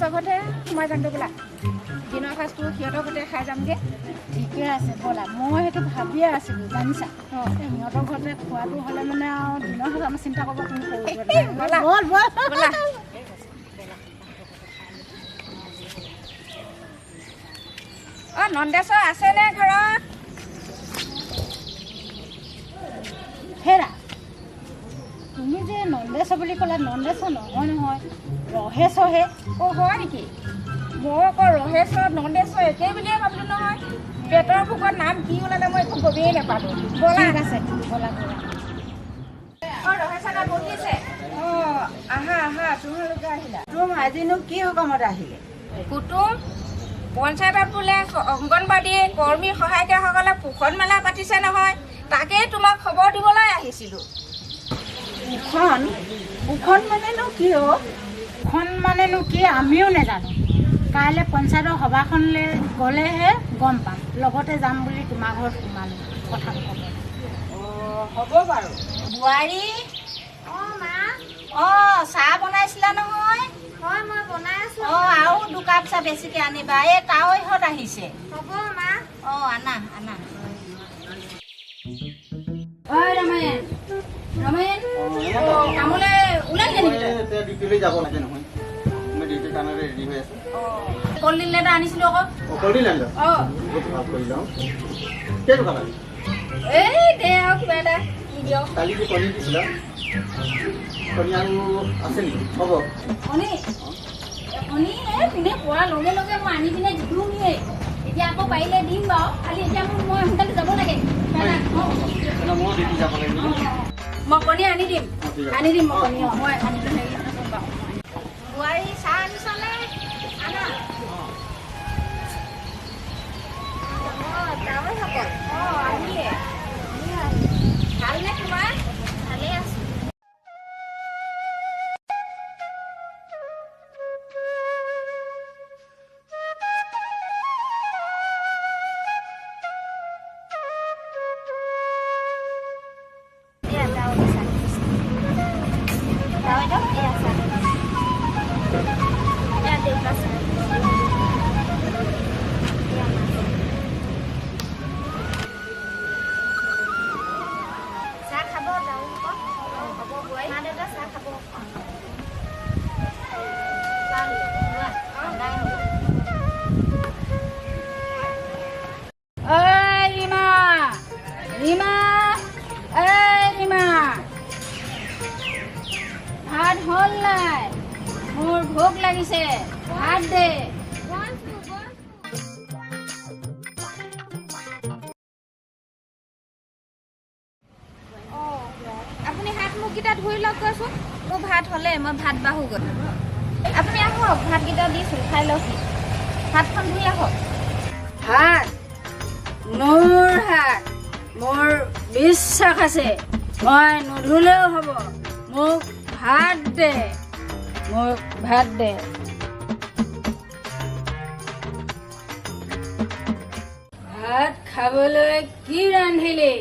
নন্দেশ্বৰ ঘৰতে সোমাই যামগৈ বোলা দিনৰ সাঁজটো সিহঁতৰ ঘৰতে খাই যামগৈ ঠিকে আছে ব'লা মই সেইটো ভাবিয়ে আছিলোঁ জানিছা সিহঁতৰ ঘৰতে খোৱাটো হ'লে মানে আৰু দিনৰ সাঁজ আমাৰ চিন্তা কৰিব তুমি ব'লা ব'লা অঁ নন্দেশ্বৰ আছেনে ঘৰত হেৰা তুমি যে নন্দেশ্বৰ বুলি ক'লা নন্দেশ্বৰ নহয় ৰহেশহে অঁ হয় নেকি মই আকৌ ৰহেশ্বৰ নন্দেশ্বৰ একেই বুলিয়ে ভাবিলোঁ নহয় পেটৰ ভোকত নাম কি ওলালে মই একো গমেই নাপালোঁ ব'লা ঠিক আছে ব'লা অঁ ৰহেশ্বৰ বহিছে অঁ আহা আহা তোমালোকে আহিলা তুমি আজিনো কি সকামত আহিলে কুটুম পঞ্চায়তত বোলে অংগনবাদী কৰ্মী সহায়িকাসকলে পোষণ মেলা পাতিছে নহয় তাকেই তোমাক খবৰ দিবলৈ আহিছিলোঁ পোষণ মানেনো কি খন মানেনো কি আমিও নাজানো কাইলৈ পঞ্চায়তৰ সভাখনলৈ গ'লেহে গম পাম লগতে যাম বুলি তোমাৰ ঘৰত সোমালোঁ কথা ক'ব হ'ব বাৰু বোৱাৰী অঁ মা অঁ চাহ বনাইছিলা নহয় হয় মই বনাই আছোঁ অঁ আৰু দুকাপ চাহ বেছিকৈ আনিবা এই তাৱৈহঁত আহিছে হ'ব মা অঁ আনা আনা ঐ ৰমায়ণ কামলৈ ওলাইছে নেকি ডিউটিলৈ যাব লাগে নহয় মই ডিউটিৰ কাৰণে ৰেডি হৈ আছোঁ কলডিল এটা আনিছিলোঁ আকৌ কলডিল আনিলোঁ অঁ ভাল কৰি লওঁ কেইটকা লাগে এই দে আৰু কিবা এটা দি দিয়ক কালি যে কণী দিছিলা কণী আৰু আছে নেকি হ'ব কণী কণী এই পিনে পোৱাৰ লগে লগে মই আনি পিনে দিলোঁহিয়ে এতিয়া আকৌ পাৰিলে দিম বাৰু খালি এতিয়া মই সোনকালে যাব লাগে মই ডিউটি যাব লাগিব মই কণী আনি দিম ঠিক আছে। আনি দিম মই কণী মই আনি পিনে হেৰি কৰিম বাৰু বোৱাৰী চাহ আনিছনে আনা অঁ আহিলে ভালনে তোমাৰ ভালে আছোঁ চাহ খাব যাওঁ হ'ব বোৱাৰী মা দেউতা চাহ খাব ৰীমা ৰীমা ৰীমা ভাত হ'ল নাই মোৰ ভোক লাগিছে ভাত দে আপুনি হাত মুখকেইটা ধুই লওক কোৱাচোন মোৰ ভাত হ'লে মই ভাত বাঢ়োগৈ আপুনি আহক ভাতকেইটা দিছোঁ খাই লওকহি হাতখন ধুই আহক ভাত মোৰ বিশ্বাস আছে মই নুধুলেও হ'ব মোক ভাত দে ভাত খাবলৈ কি ৰান্ধিলি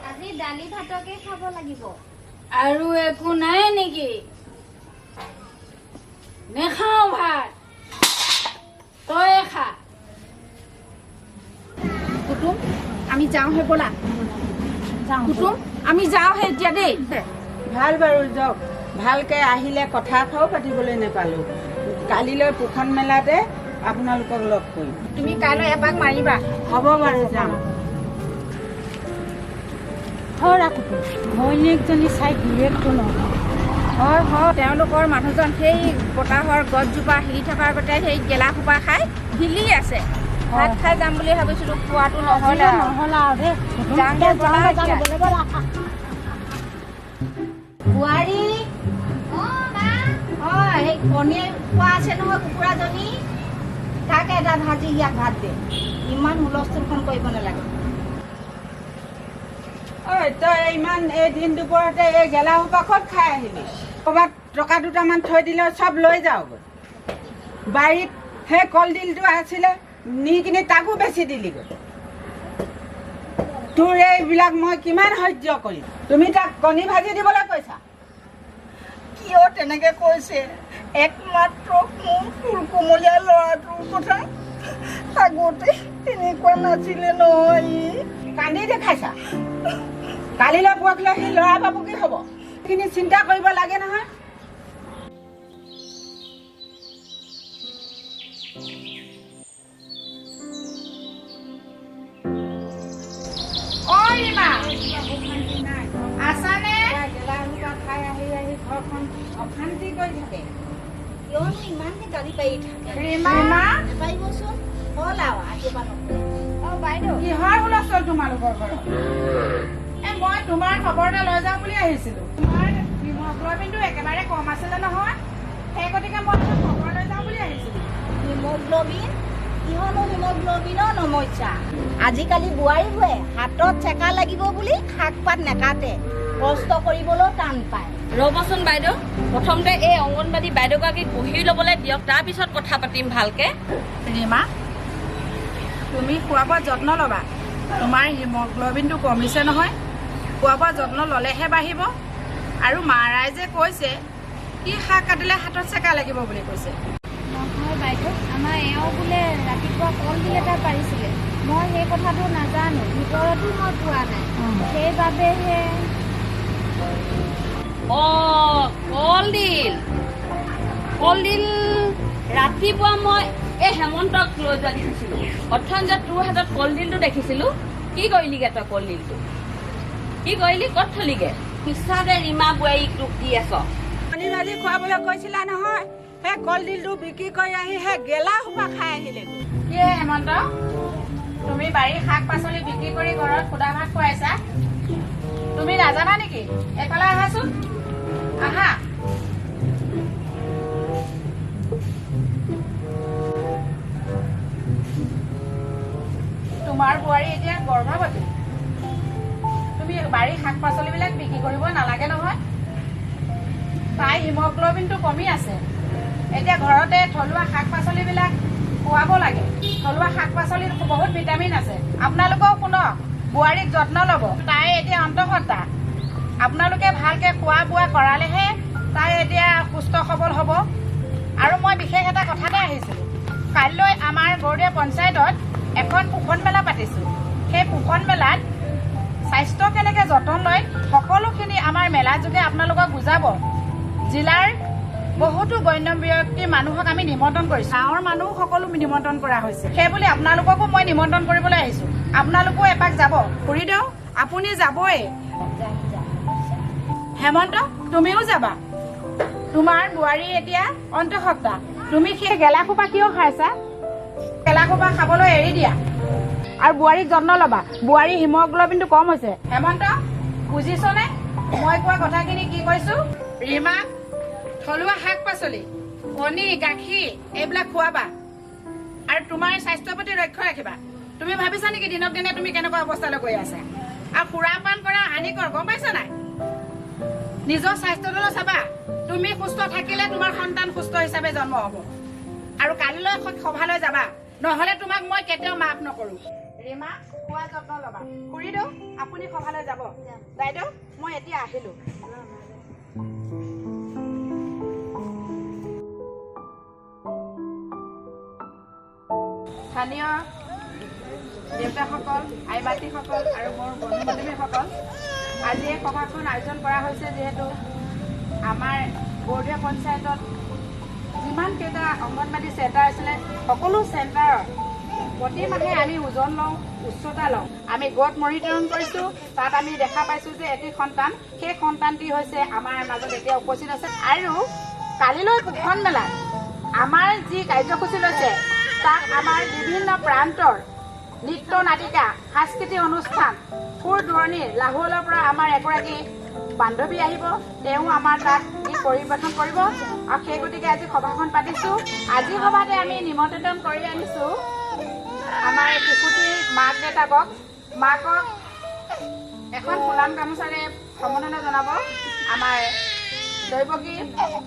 আজি দালি ভাতকে খাব লাগিব আৰু একো নাই নেকি নেখাওঁ ভাত তই খা কুটুম আমি যাওঁহে ব'লা কুটুম আমি যাওঁহে এতিয়া দেই ভাল বাৰু যাওক ভালকৈ আহিলে কথা এটাও পাতিবলৈ নাপালোঁ কালিলৈ পোষণ মেলাতে আপোনালোকক লগ কৰিম তুমি কাইলৈ এপাক মাৰিবা হ'ব বাৰু যাম ঘৈণীয়েকজনী চাই গিৰিয়েকটো নহয় হয় হয় তেওঁলোকৰ মানুহজন সেই বতাহৰ গছজোপা হিলি থকাৰ বাবে সেই গেলা সোপা খাই হিলি আছে ভাত খাই যাম বুলি ভাবিছিলোঁ খোৱাটো নহ'লে বোৱাৰী হয় সেই কণী খোৱা আছে নহয় কুকুৰাজনী তাকে এটা ভাজি ইয়াক ভাত দে ইমান হুলস্থুলখন কৰিব নালাগে ঐ তই ইমান এই দিন দুপৰতে এই গেলা সোপা ক'ত খাই আহিলি ক'ৰবাত টকা দুটামান থৈ দিলে চব লৈ যাওগৈ বাৰীত সেই কলডিলটো আছিলে নি কিনি তাকো বেচি দিলিগৈ তোৰ এইবিলাক মই কিমান সহ্য কৰিম তুমি তাক কণী ভাজি দিবলৈ কৈছা কিয় তেনেকৈ কৈছে একমাত্ৰ মোৰ ফুলকুমলীয়া ল'ৰাটোৰ কথা আগতে তেনেকুৱা নাছিলে নহয়। কান্দি দেখাইছা কালিলৈ পৰহিলৈ সেই ল'ৰা বাবু কি হ'ব সেইখিনি চিন্তা কৰিব লাগে নহয়। খাই আহি আহি ঘৰখন অশান্তি কৰি থাকে। কিয়নো ইমানকে গালি পাৰি থাকে? পাৰিবচোন হ'ল আৰু আহিবা নকৰে। অ' বাইদেউ, কিহৰ হুলস্থুল তোমালোকৰ ঘৰত? মই তোমাৰ খবৰ এটা লৈ যাওঁ বুলি আহিছিলো। তোমাৰ হিমগ্ল'বিনটো একেবাৰে কম আছিলে নহয়, সেই গতিকে মই তোমাক খবৰ লৈ যাওঁ বুলি আহিছিলো। হিমগ্ল'বিন? কিহনো হিমগ্ল'বিনৰ সমস্যা? আজিকালি বোৱাৰীবোৰে হাতত চেকা লাগিব বুলি শাক পাত নেকাটে, কষ্ট কৰিবলৈ টান পায়। ৰ'বচোন বাইদেউ, প্ৰথমতে এই অংগনবাদী বাইদেউগৰাকীক বহি ল'বলৈ দিয়ক, তাৰপিছত কথা পাতিম ভালকে। ৰীমা, তুমি খোৱা বোৱা যত্ন ল'বা। তোমাৰ হিমগ্ল'বিনটো কমিছে নহয়, খোৱা বোৱা যত্ন ল'লেহে বাঢ়িব। আৰু মা ৰাইজে কৈছে কি শাক কাটিলে হাতত চেকা লাগিব বুলি কৈছে। নহয় বাইদেউ, আমাৰ এওঁ বোলে ৰাতিপুৱা কলডিল এটা পাৰিছিলে, মই সেই কথাটো নাজানো, ভিতৰতো মই পোৱা নাই, সেইবাবেহে। কলডিল ৰাতিপুৱা মই এই হেমন্তক লৈ যোৱা দেখিছিলো। অথনি যে তোৰ হাতত কলডিলটো দেখিছিলো, কি কৰিলিগে তই? কলডিলটো কি কৰিলি? ক'ত থলিগে? পিছতে ৰীমা বোৱাৰীক তোক দি আছ। কণী ভাজি খুৱাবলৈ কৈছিলা নহয়, সেই কলডিলটো বিক্ৰী কৰি আহি সেই গেলা সোপা খাই আহিলে। কি হেমন্ত, তুমি বাৰীৰ শাক পাচলি বিক্ৰী কৰি ঘৰত সুদা ভাত খুৱাইছা? তুমি নাজানা নেকি? এইফালে আহাচোন, আহা। তোমাৰ বোৱাৰী এতিয়া গৰ্ভৱতী, তুমি বাৰীৰ শাক পাচলিবিলাক বিক্ৰী কৰিব নালাগে নহয়। তাই হিমগ্ল'বিনটো কমি আছে, এতিয়া ঘৰতে থলুৱা শাক পাচলিবিলাক খুৱাব লাগে। থলুৱা শাক পাচলিত বহুত ভিটামিন আছে। আপোনালোকেও শুনক, বোৱাৰীক যত্ন ল'ব। তাই এতিয়া অন্তঃসত্ত্বা, আপোনালোকে ভালকৈ খোৱা বোৱা কৰালেহে তাই এতিয়া সুস্থ সবল হ'ব। আৰু মই বিশেষ এটা কথাতে আহিছিলোঁ, কাইলৈ আমাৰ গৰুড়ীয়া পঞ্চায়তত এখন পোষণ মেলা পাতিছোঁ। সেই পোষণ মেলাত স্বাস্থ্য কেনেকৈ যতন লয় সকলোখিনি আমাৰ মেলা যোগে আপোনালোকক বুজাব। জিলাৰ বহুতো গণ্য ব্যক্তি মানুহক আমি নিমন্ত্ৰণ কৰিছোঁ, গাঁৱৰ মানুহ সকলো নিমন্ত্ৰণ কৰা হৈছে। সেইবুলি আপোনালোককো মই নিমন্ত্ৰণ কৰিবলৈ আহিছোঁ, আপোনালোকো এপাক যাব। খুৰীদেউ, আপুনি যাবই। হেমন্ত, তুমিও যাবা। তোমাৰ বোৱাৰী এতিয়া অন্তঃসত্ত্বা, তুমি সেই গেলা সোপা কিয় খাইছা? গেলা সোপা খাবলৈ এৰি দিয়া আৰু বোৱাৰীক যত্ন ল'বা। বোৱাৰীৰ হিমগ্ল'বিনটো কম হৈছে। হেমন্ত, বুজিছনে মই কোৱা কথাখিনি কি কৈছোঁ? ৰীমাক থলুৱা শাক পাচলি, কণী, গাখীৰ এইবিলাক খুৱাবা আৰু তোমাৰ স্বাস্থ্যৰ প্ৰতি লক্ষ্য ৰাখিবা। তুমি ভাবিছা নেকি দিনক দিনে তুমি কেনেকুৱা অৱস্থালৈ গৈ আছা? আৰু সুৰাপান কৰা হানিকৰ, গম পাইছা নাই? নিজৰ স্বাস্থ্যটোলৈ চাবা। তুমি সুস্থ থাকিলে তোমাৰ সন্তান সুস্থ হিচাপে জন্ম হ'ব। আৰু কালিলৈ সভালৈ যাবা, নহ'লে তোমাক মই কেতিয়াও মাফ নকৰোঁ। ৰীমা, খোৱা যত্ন ল'বা। খুৰীদেউ, আপুনি সভালৈ যাব। বাইদেউ, মই এতিয়া আহিলোঁ। স্থানীয় দেউতাসকল, আই মাতৃসকল আৰু মোৰ বন্ধু বান্ধৱীসকল, আজি এই সভাখন আয়োজন কৰা হৈছে যিহেতু আমাৰ গৰুড়ীয়া পঞ্চায়তত যিমানকেইটা অংগনবাদী চেণ্টাৰ আছিলে সকলো চেণ্টাৰত প্ৰতি মাহে আমি ওজন লওঁ, উচ্চতা লওঁ। আমি গোট মনিটৰিং কৰিছোঁ, তাত আমি দেখা পাইছোঁ যে এটি সন্তান, সেই সন্তানটি হৈছে আমাৰ মাজত এতিয়া উপস্থিত আছে। আৰু কালিলৈ পোষণ মেলাত আমাৰ যি কাৰ্যসূচী লৈছে তাত আমাৰ বিভিন্ন প্ৰান্তৰ নৃত্য নাটিকা, সাংস্কৃতিক অনুষ্ঠান, সুৰ ধৰণীৰ লাহোৱালৰ পৰা আমাৰ এগৰাকী বান্ধৱী আহিব, তেওঁ আমাৰ তাত ই পৰিৱেশন কৰিব। আৰু সেই গতিকে আজি সভাখন পাতিছোঁ। আজি সভাতে আমি নিমন্ত্ৰণ কৰি আনিছোঁ আমাৰ শিশুটিৰ মাক দেউতাকক। মাকক এখন ফুলাম গামোচাৰে সম্বৰ্ধনা জনাব আমাৰ দৈৱকী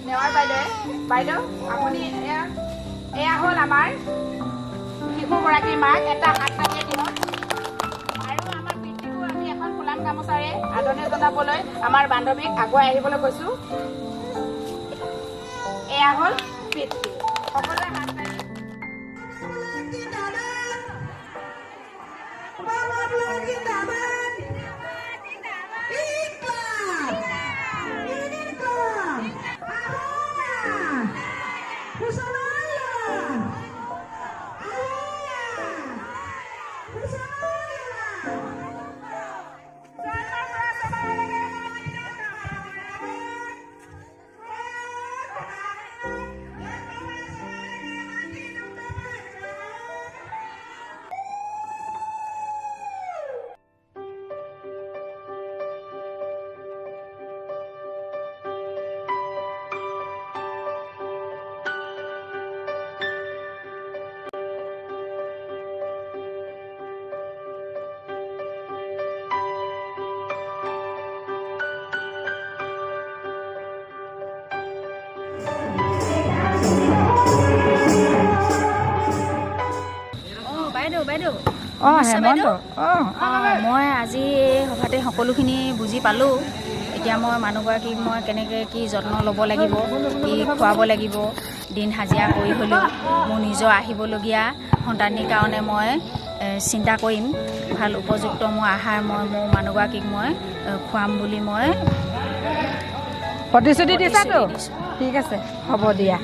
নেৱাৰ বাইদেৱে। বাইদেউ, আপুনি এয়া হ'ল আমাৰ শিশুগৰাকীৰ মাক, এটা হাত কাটিয়ে দিয়ক। আৰু আমাৰ পিতৃকো আমি এখন ফুলাম গামোচাৰে আদৰণি জনাবলৈ আমাৰ বান্ধৱীক আগুৱাই আহিবলৈ কৈছোঁ। এয়া হ'ল পিতৃ। সকলোৱে হাত তালি। বাইদেউ হেমন্ত। মই আজি এই সভাতে সকলোখিনি বুজি পালোঁ। এতিয়া মই মানুহগৰাকীক মই কেনেকৈ কি যত্ন ল'ব লাগিব, কি খুৱাব লাগিব, দিন হাজিৰা কৰি হ'লেও মোৰ নিজৰ আহিবলগীয়া সন্তানীৰ কাৰণে মই চিন্তা কৰিম। ভাল উপযুক্ত মোৰ আহাৰ মই মোৰ মানুহগৰাকীক মই খুৱাম বুলি মই প্ৰতিশ্ৰুতি দিছাতো? ঠিক আছে, হ'ব দিয়া।